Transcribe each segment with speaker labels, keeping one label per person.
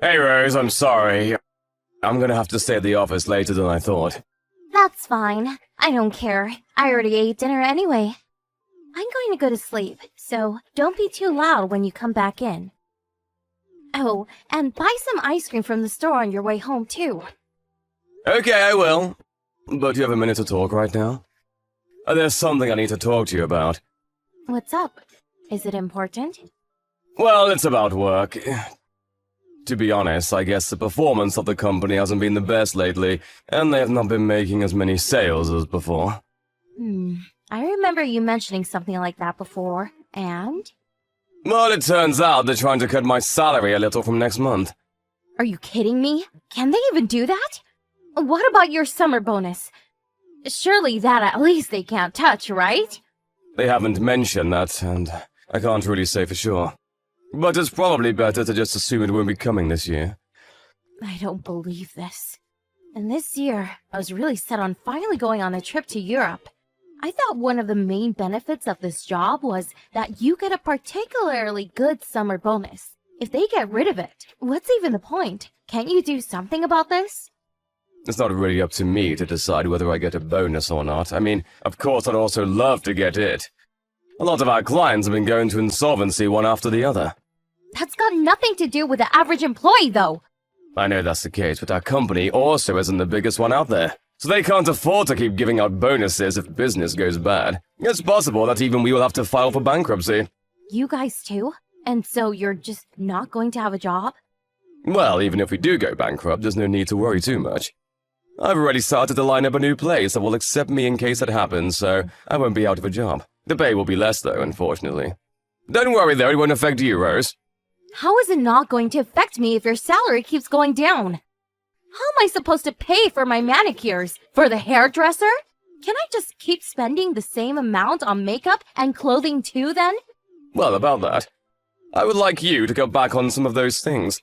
Speaker 1: Hey Rose, I'm sorry. I'm gonna have to stay at the office later than I thought.
Speaker 2: That's fine. I don't care. I already ate dinner anyway. I'm going to go to sleep, so don't be too loud when you come back in. Oh, and buy some ice cream from the store on your way home, too.
Speaker 1: Okay, I will. But you have a minute to talk right now? There's something I need to talk to you about.
Speaker 2: What's up? Is it important?
Speaker 1: Well, it's about work. To be honest, I guess the performance of the company hasn't been the best lately, and they have not been making as many sales as before.
Speaker 2: I remember you mentioning something like that before, and?
Speaker 1: Well, it turns out they're trying to cut my salary a little from next month.
Speaker 2: Are you kidding me? Can they even do that? What about your summer bonus? Surely that at least they can't touch, right?
Speaker 1: They haven't mentioned that, and I can't really say for sure. But it's probably better to just assume it won't be coming this year.
Speaker 2: I don't believe this. And this year, I was really set on finally going on a trip to Europe. I thought one of the main benefits of this job was that you get a particularly good summer bonus. If they get rid of it, what's even the point? Can't you do something about this?
Speaker 1: It's not really up to me to decide whether I get a bonus or not. I mean, of course I'd also love to get it. A lot of our clients have been going to insolvency one after the other.
Speaker 2: That's got nothing to do with the average employee, though.
Speaker 1: I know that's the case, but our company also isn't the biggest one out there. So they can't afford to keep giving out bonuses if business goes bad. It's possible that even we will have to file for bankruptcy.
Speaker 2: You guys too? And so you're just not going to have a job?
Speaker 1: Well, even if we do go bankrupt, there's no need to worry too much. I've already started to line up a new place that will accept me in case that happens, so I won't be out of a job. The pay will be less, though, unfortunately. Don't worry, though, it won't affect you, Rose.
Speaker 2: How is it not going to affect me if your salary keeps going down? How am I supposed to pay for my manicures? For the hairdresser? Can I just keep spending the same amount on makeup and clothing too, then?
Speaker 1: Well, about that, I would like you to go back on some of those things.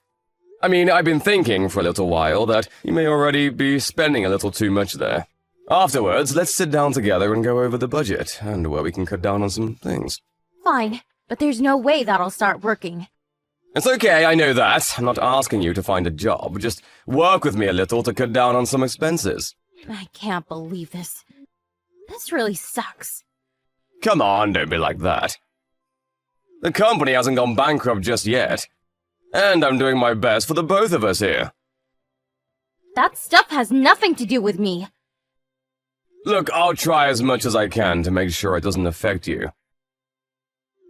Speaker 1: I mean, I've been thinking for a little while that you may already be spending a little too much there. Afterwards, let's sit down together and go over the budget, and where we can cut down on some things.
Speaker 2: Fine, but there's no way that'll start working.
Speaker 1: It's okay, I know that. I'm not asking you to find a job. Just work with me a little to cut down on some expenses.
Speaker 2: I can't believe this. This really sucks.
Speaker 1: Come on, don't be like that. The company hasn't gone bankrupt just yet. And I'm doing my best for the both of us here.
Speaker 2: That stuff has nothing to do with me.
Speaker 1: Look, I'll try as much as I can to make sure it doesn't affect you.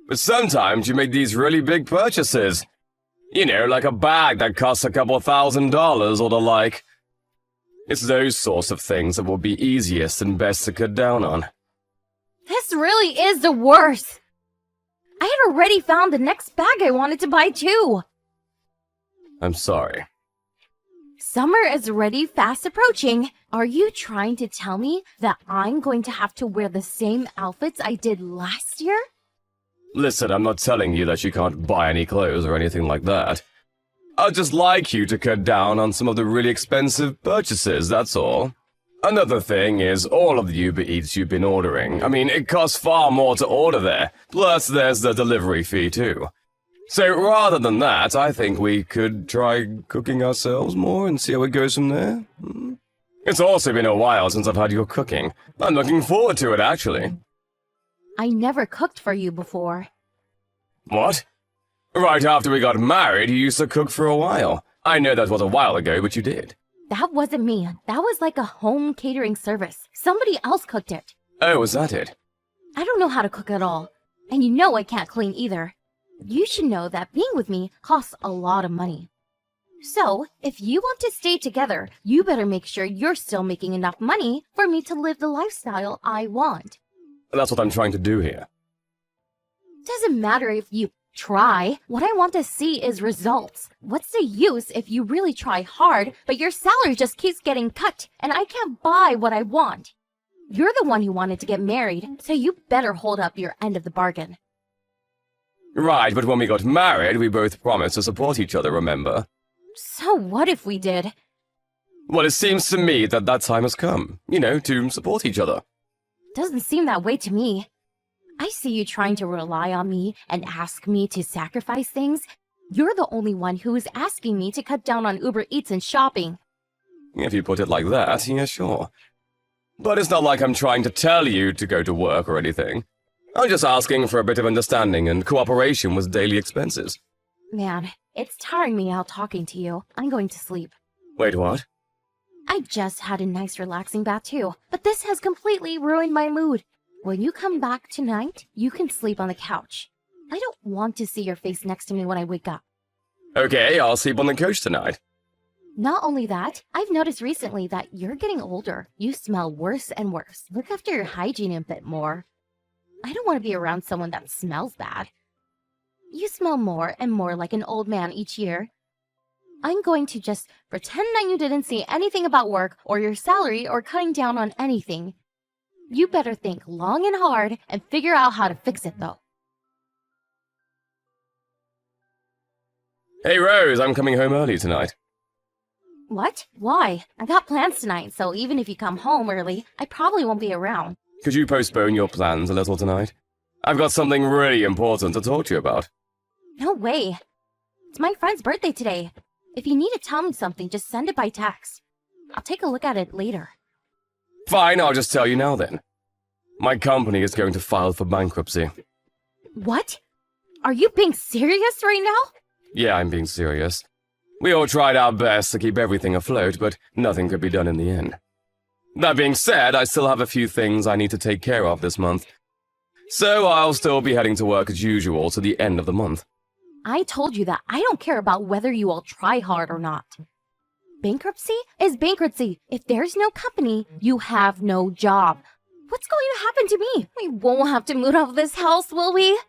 Speaker 1: But sometimes you make these really big purchases. You know, like a bag that costs a couple $1,000s or the like. It's those sorts of things that will be easiest and best to cut down on.
Speaker 2: This really is the worst. I had already found the next bag I wanted to buy too.
Speaker 1: I'm sorry.
Speaker 2: Summer is already fast approaching. Are you trying to tell me that I'm going to have to wear the same outfits I did last year?
Speaker 1: Listen, I'm not telling you that you can't buy any clothes or anything like that. I'd just like you to cut down on some of the really expensive purchases, that's all. Another thing is all of the Uber Eats you've been ordering. I mean, it costs far more to order there. Plus, there's the delivery fee too. So rather than that, I think we could try cooking ourselves more and see how it goes from there. It's also been a while since I've had your cooking. I'm looking forward to it, actually.
Speaker 2: I never cooked for you before.
Speaker 1: What? Right after we got married, you used to cook for a while. I know that was a while ago, but you did.
Speaker 2: That wasn't me. That was like a home catering service. Somebody else cooked it.
Speaker 1: Oh, was that it?
Speaker 2: I don't know how to cook at all. And you know I can't clean either. You should know that being with me costs a lot of money. So, if you want to stay together, you better make sure you're still making enough money for me to live the lifestyle I want.
Speaker 1: That's what I'm trying to do here.
Speaker 2: Doesn't matter if you try. What I want to see is results. What's the use if you really try hard, but your salary just keeps getting cut, and I can't buy what I want? You're the one who wanted to get married, so you better hold up your end of the bargain.
Speaker 1: Right, but when we got married, we both promised to support each other, remember?
Speaker 2: So what if we did?
Speaker 1: Well, it seems to me that that time has come, you know, to support each other.
Speaker 2: Doesn't seem that way to me. I see you trying to rely on me and ask me to sacrifice things, You're the only one who is asking me to cut down on Uber Eats and shopping.
Speaker 1: If you put it like that, yeah, sure. But it's not like I'm trying to tell you to go to work or anything. I'm just asking for a bit of understanding and cooperation with daily expenses.
Speaker 2: Man, it's tiring me out talking to you. I'm going to sleep.
Speaker 1: Wait, what?
Speaker 2: I just had a nice relaxing bath too, but this has completely ruined my mood. When you come back tonight, you can sleep on the couch. I don't want to see your face next to me when I wake up.
Speaker 1: Okay, I'll sleep on the couch tonight.
Speaker 2: Not only that, I've noticed recently that you're getting older. You smell worse and worse. Look after your hygiene a bit more. I don't want to be around someone that smells bad. You smell more and more like an old man each year. I'm going to just pretend that you didn't say anything about work or your salary or cutting down on anything. You better think long and hard and figure out how to fix it though.
Speaker 1: Hey Rose, I'm coming home early tonight.
Speaker 2: What? Why? I got plans tonight, so even if you come home early, I probably won't be around.
Speaker 1: Could you postpone your plans a little tonight? I've got something really important to talk to you about.
Speaker 2: No way. It's my friend's birthday today. If you need to tell me something, just send it by text. I'll take a look at it later.
Speaker 1: Fine, I'll just tell you now then. My company is going to file for bankruptcy.
Speaker 2: What? Are you being serious right now?
Speaker 1: Yeah, I'm being serious. We all tried our best to keep everything afloat, but nothing could be done in the end. That being said, I still have a few things I need to take care of this month. So I'll still be heading to work as usual to the end of the month.
Speaker 2: I told you that I don't care about whether you all try hard or not. Bankruptcy is bankruptcy. If there's no company, you have no job. What's going to happen to me? We won't have to move out of this house, will we?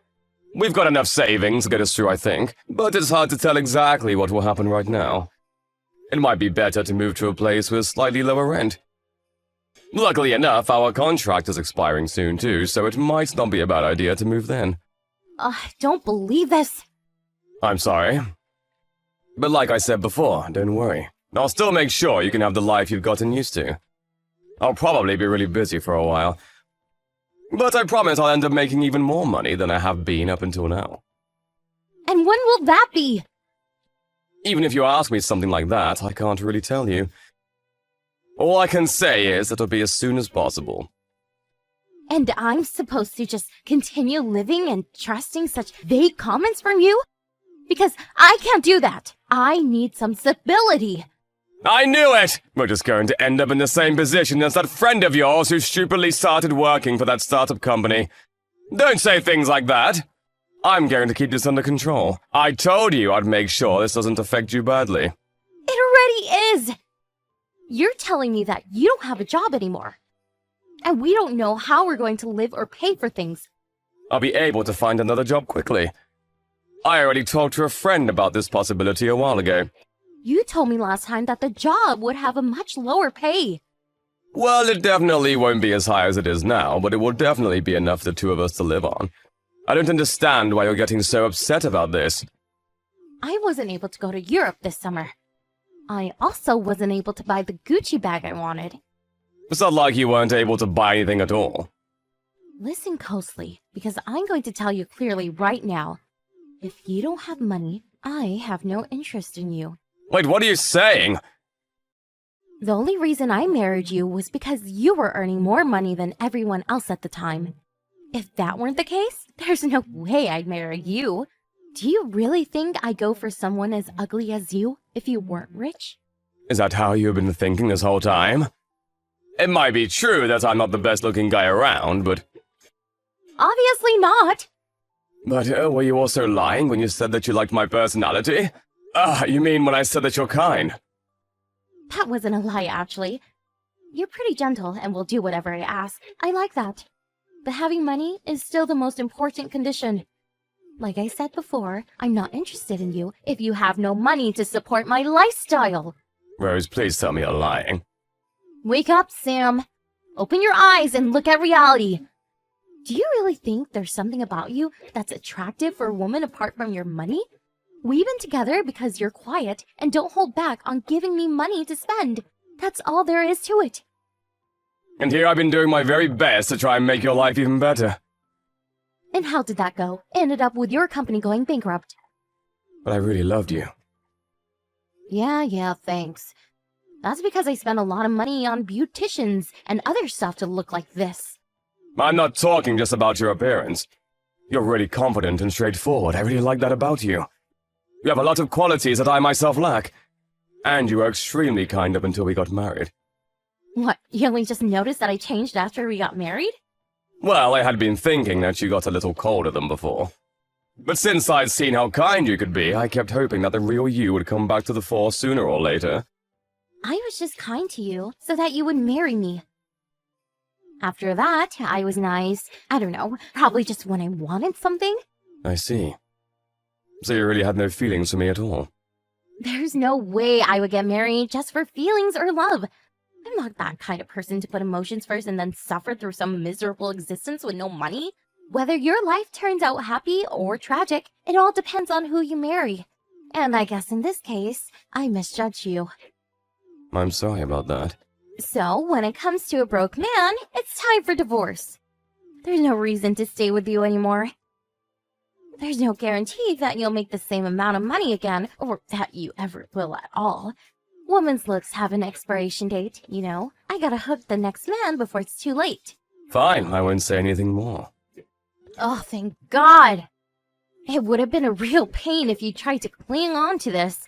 Speaker 1: We've got enough savings to get us through, I think, but it's hard to tell exactly what will happen right now. It might be better to move to a place with slightly lower rent. Luckily enough, our contract is expiring soon too, so it might not be a bad idea to move then.
Speaker 2: I don't believe this.
Speaker 1: I'm sorry. But like I said before, don't worry. I'll still make sure you can have the life you've gotten used to. I'll probably be really busy for a while. But I promise I'll end up making even more money than I have been up until now.
Speaker 2: And when will that be?
Speaker 1: Even if you ask me something like that, I can't really tell you. All I can say is it'll be as soon as possible.
Speaker 2: And I'm supposed to just continue living and trusting such vague comments from you? Because I can't do that. I need some stability.
Speaker 1: I knew it! We're just going to end up in the same position as that friend of yours who stupidly started working for that startup company. Don't say things like that. I'm going to keep this under control. I told you I'd make sure this doesn't affect you badly.
Speaker 2: It already is! You're telling me that you don't have a job anymore. And we don't know how we're going to live or pay for things.
Speaker 1: I'll be able to find another job quickly. I already talked to a friend about this possibility a while ago.
Speaker 2: You told me last time that the job would have a much lower pay.
Speaker 1: Well, it definitely won't be as high as it is now, but it will definitely be enough for the two of us to live on. I don't understand why you're getting so upset about this.
Speaker 2: I wasn't able to go to Europe this summer. I also wasn't able to buy the Gucci bag I wanted.
Speaker 1: It's not like you weren't able to buy anything at all.
Speaker 2: Listen closely, because I'm going to tell you clearly right now. If you don't have money, I have no interest in you.
Speaker 1: Wait, what are you saying?
Speaker 2: The only reason I married you was because you were earning more money than everyone else at the time. If that weren't the case, there's no way I'd marry you. Do you really think I'd go for someone as ugly as you if you weren't rich?
Speaker 1: Is that how you've been thinking this whole time? It might be true that I'm not the best looking guy around, but...
Speaker 2: Obviously not!
Speaker 1: But were you also lying when you said that you liked my personality? You mean when I said that you're kind?
Speaker 2: That wasn't a lie, actually. You're pretty gentle and will do whatever I ask. I like that. But having money is still the most important condition. Like I said before, I'm not interested in you if you have no money to support my lifestyle.
Speaker 1: Rose, please tell me you're lying.
Speaker 2: Wake up, Sam. Open your eyes and look at reality. Do you really think there's something about you that's attractive for a woman apart from your money? We've been together because you're quiet and don't hold back on giving me money to spend. That's all there is to it.
Speaker 1: And here I've been doing my very best to try and make your life even better.
Speaker 2: And how did that go? Ended up with your company going bankrupt.
Speaker 1: but I really loved you.
Speaker 2: Yeah, thanks. That's because I spent a lot of money on beauticians and other stuff to look like this.
Speaker 1: I'm not talking just about your appearance. You're really confident and straightforward. I really like that about you. You have a lot of qualities that I myself lack. And you were extremely kind up until we got married.
Speaker 2: What, you only just noticed that I changed after we got married?
Speaker 1: Well, I had been thinking that you got a little colder than before. But since I'd seen how kind you could be, I kept hoping that the real you would come back to the fore sooner or later.
Speaker 2: I was just kind to you so that you would marry me. After that, I was nice. I don't know, probably just when I wanted something.
Speaker 1: I see. So you really had no feelings for me at all?
Speaker 2: There's no way I would get married just for feelings or love. I'm not that kind of person to put emotions first and then suffer through some miserable existence with no money. Whether your life turns out happy or tragic, it all depends on who you marry. And I guess in this case, I misjudged you.
Speaker 1: I'm sorry about that.
Speaker 2: So, when it comes to a broke man, it's time for divorce. There's no reason to stay with you anymore. There's no guarantee that you'll make the same amount of money again, or that you ever will at all. Women's looks have an expiration date, you know. I gotta hook the next man before it's too late.
Speaker 1: Fine, I won't say anything more.
Speaker 2: Oh, thank God! It would have been a real pain if you tried to cling on to this.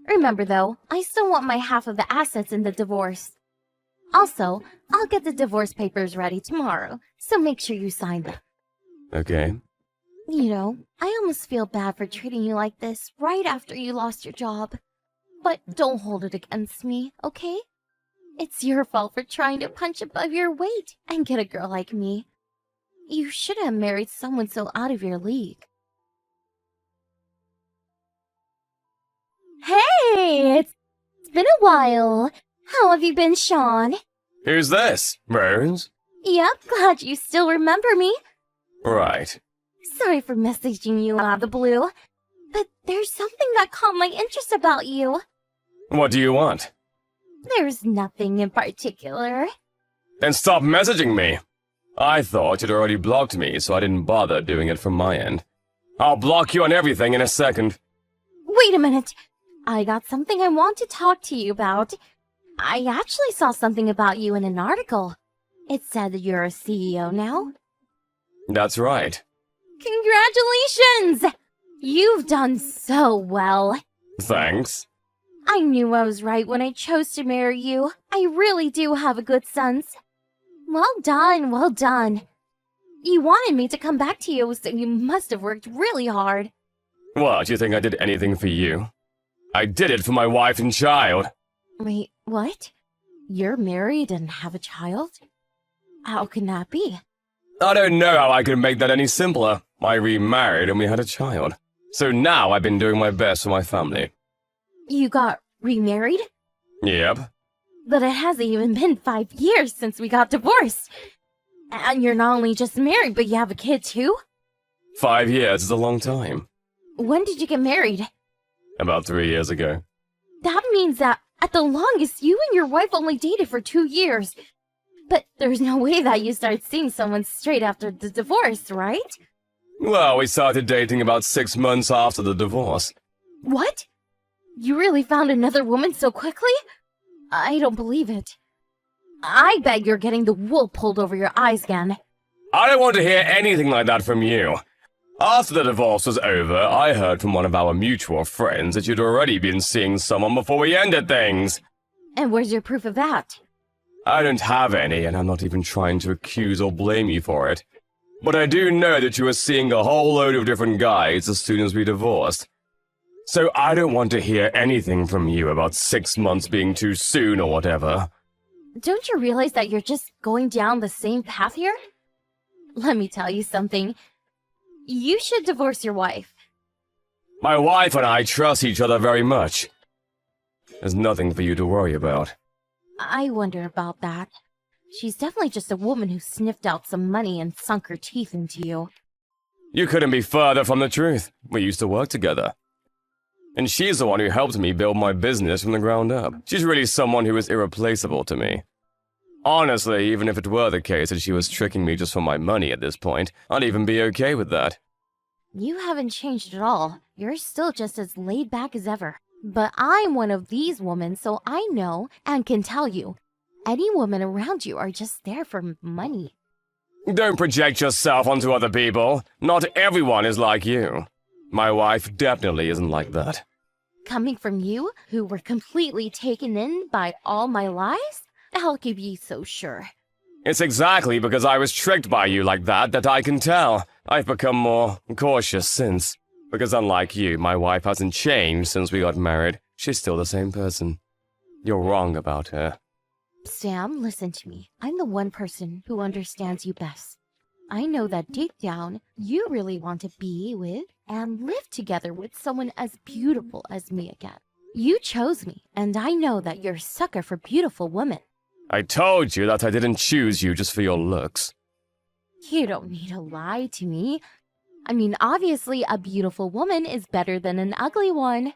Speaker 2: Remember though, I still want my half of the assets in the divorce. Also, I'll get the divorce papers ready tomorrow, so make sure you sign them.
Speaker 1: Okay.
Speaker 2: You know, I almost feel bad for treating you like this right after you lost your job. But don't hold it against me, okay? It's your fault for trying to punch above your weight and get a girl like me. You should have married someone so out of your league. Hey, it's been a while. How have you been, Sean?
Speaker 1: Who's this? Rose?
Speaker 2: Yep, glad you still remember me.
Speaker 1: Right.
Speaker 2: Sorry for messaging you out of the blue, but there's something that caught my interest about you.
Speaker 1: What do you want?
Speaker 2: There's nothing in particular.
Speaker 1: Then stop messaging me. I thought you'd already blocked me, so I didn't bother doing it from my end. I'll block you on everything in a second.
Speaker 2: Wait a minute. I got something I want to talk to you about. I actually saw something about you in an article. It said that you're a CEO now.
Speaker 1: That's right.
Speaker 2: Congratulations! You've done so well.
Speaker 1: Thanks.
Speaker 2: I knew I was right when I chose to marry you. I really do have a good sense. Well done, well done. You wanted me to come back to you, so you must have worked really hard.
Speaker 1: What, you think I did anything for you? I did it for my wife and child.
Speaker 2: Wait, what? You're married and have a child? How can that be?
Speaker 1: I don't know how I could make that any simpler. I remarried and we had a child. So now I've been doing my best for my family.
Speaker 2: You got remarried?
Speaker 1: Yep.
Speaker 2: But it hasn't even been 5 years since we got divorced. And you're not only just married, but you have a kid too?
Speaker 1: 5 years is a long time.
Speaker 2: When did you get married?
Speaker 1: About 3 years ago.
Speaker 2: That means that, at the longest, you and your wife only dated for 2 years. But there's no way that you started seeing someone straight after the divorce, right?
Speaker 1: Well, we started dating about 6 months after the divorce.
Speaker 2: What? You really found another woman so quickly? I don't believe it. I bet you're getting the wool pulled over your eyes again.
Speaker 1: I don't want to hear anything like that from you. After the divorce was over, I heard from one of our mutual friends that you'd already been seeing someone before we ended things.
Speaker 2: And where's your proof of that?
Speaker 1: I don't have any, and I'm not even trying to accuse or blame you for it. But I do know that you were seeing a whole load of different guys as soon as we divorced. So I don't want to hear anything from you about 6 months being too soon or whatever.
Speaker 2: Don't you realize that you're just going down the same path here? Let me tell you something. You should divorce your wife.
Speaker 1: My wife and I trust each other very much. There's nothing for you to worry about.
Speaker 2: I wonder about that. She's definitely just a woman who sniffed out some money and sunk her teeth into you.
Speaker 1: You couldn't be further from the truth. We used to work together. And she's the one who helped me build my business from the ground up. She's really someone who is irreplaceable to me. Honestly, even if it were the case that she was tricking me just for my money at this point, I'd even be okay with that.
Speaker 2: You haven't changed at all. you're still just as laid back as ever. But I'm one of these women, so I know and can tell you, any women around you are just there for money.
Speaker 1: Don't project yourself onto other people. Not everyone is like you. My wife definitely isn't like that.
Speaker 2: Coming from you, who were completely taken in by all my lies? How could you be so sure?
Speaker 1: It's exactly because I was tricked by you like that I can tell. I've become more cautious since. Because unlike you, my wife hasn't changed since we got married. She's still the same person. You're wrong about her.
Speaker 2: Sam, listen to me. I'm the one person who understands you best. I know that deep down, you really want to be with and live together with someone as beautiful as me again. You chose me, and I know that you're a sucker for beautiful women.
Speaker 1: I told you that I didn't choose you just for your looks.
Speaker 2: You don't need to lie to me. I mean, obviously, a beautiful woman is better than an ugly one.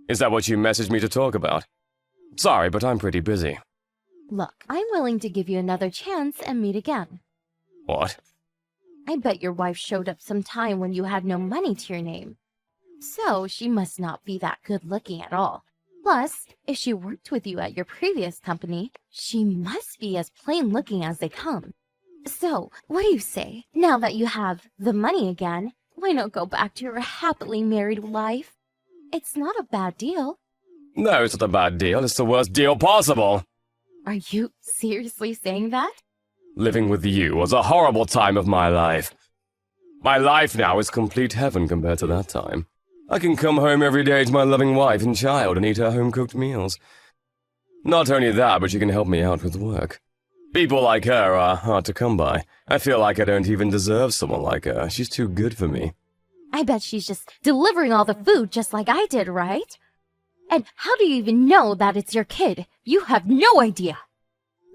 Speaker 1: Is that what you messaged me to talk about? Sorry, but I'm pretty busy.
Speaker 2: Look, I'm willing to give you another chance and meet again.
Speaker 1: What?
Speaker 2: I bet your wife showed up sometime when you had no money to your name. So she must not be that good looking at all. Plus, if she worked with you at your previous company, she must be as plain looking as they come. So, what do you say? Now that you have the money again, why not go back to your happily married life? It's not a bad deal.
Speaker 1: No, it's not a bad deal. It's the worst deal possible.
Speaker 2: Are you seriously saying that?
Speaker 1: Living with you was a horrible time of my life. My life now is complete heaven compared to that time. I can come home every day to my loving wife and child and eat her home-cooked meals. Not only that, but she can help me out with work. People like her are hard to come by. I feel like I don't even deserve someone like her. She's too good for me.
Speaker 2: I bet she's just delivering all the food just like I did, right? And how do you even know that it's your kid? You have no idea.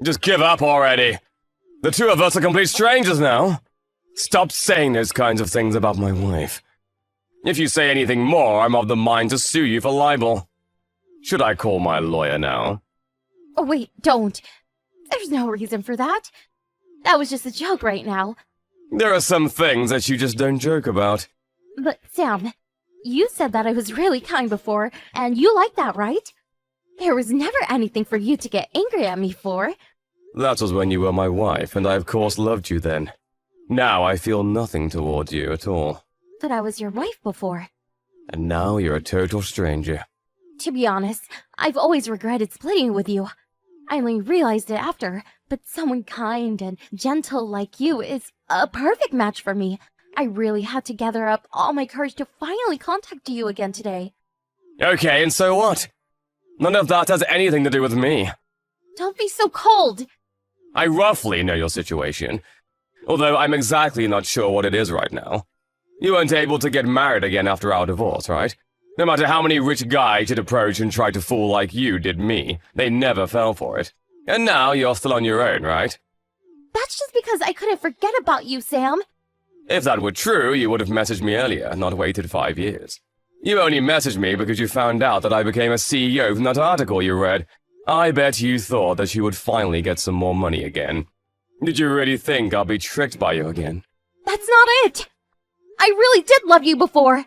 Speaker 1: Just give up already. The two of us are complete strangers now. Stop saying those kinds of things about my wife. If you say anything more, I'm of the mind to sue you for libel. Should I call my lawyer now?
Speaker 2: Oh, wait, don't. There's no reason for that. That was just a joke right now.
Speaker 1: There are some things that you just don't joke about.
Speaker 2: But, Sam, you said that I was really kind before, and you like that, right? There was never anything for you to get angry at me for.
Speaker 1: That was when you were my wife, and I of course loved you then. Now I feel nothing toward you at all.
Speaker 2: But I was your wife before.
Speaker 1: And now you're a total stranger.
Speaker 2: To be honest, I've always regretted splitting with you. I only realized it after, but someone kind and gentle like you is a perfect match for me. I really had to gather up all my courage to finally contact you again today.
Speaker 1: Okay, and so what? None of that has anything to do with me.
Speaker 2: Don't be so cold!
Speaker 1: I roughly know your situation, although I'm exactly not sure what it is right now. You weren't able to get married again after our divorce, right? No matter how many rich guys you'd approach and try to fool like you did me, they never fell for it. And now you're still on your own, right?
Speaker 2: That's just because I couldn't forget about you, Sam.
Speaker 1: If that were true, you would have messaged me earlier, not waited 5 years. You only messaged me because you found out that I became a CEO from that article you read. I bet you thought that you would finally get some more money again. Did you really think I'll be tricked by you again?
Speaker 2: That's not it! I really did love you before.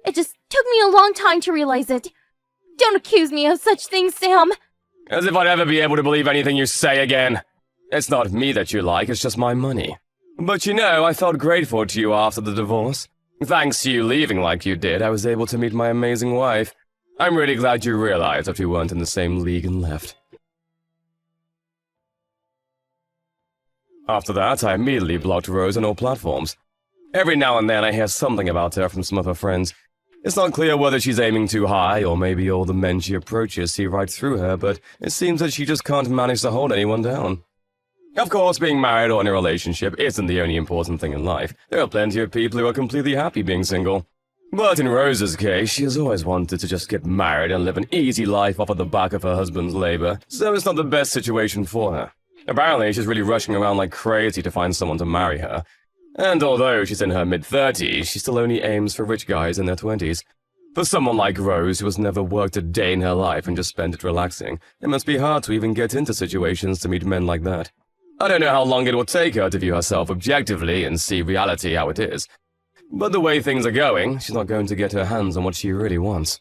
Speaker 2: It just took me a long time to realize it. Don't accuse me of such things, Sam.
Speaker 1: As if I'd ever be able to believe anything you say again. It's not me that you like, it's just my money. But you know, I felt grateful to you after the divorce. Thanks to you leaving like you did, I was able to meet my amazing wife. I'm really glad you realized that we weren't in the same league and left. After that, I immediately blocked Rose on all platforms. Every now and then I hear something about her from some of her friends. It's not clear whether she's aiming too high, or maybe all the men she approaches see right through her, but it seems that she just can't manage to hold anyone down. Of course, being married or in a relationship isn't the only important thing in life. There are plenty of people who are completely happy being single. But in Rose's case, she has always wanted to just get married and live an easy life off of the back of her husband's labor, so it's not the best situation for her. Apparently, she's really rushing around like crazy to find someone to marry her. And although she's in her mid-30s, she still only aims for rich guys in their 20s. For someone like Rose, who has never worked a day in her life and just spent it relaxing, it must be hard to even get into situations to meet men like that. I don't know how long it will take her to view herself objectively and see reality how it is. But the way things are going, she's not going to get her hands on what she really wants.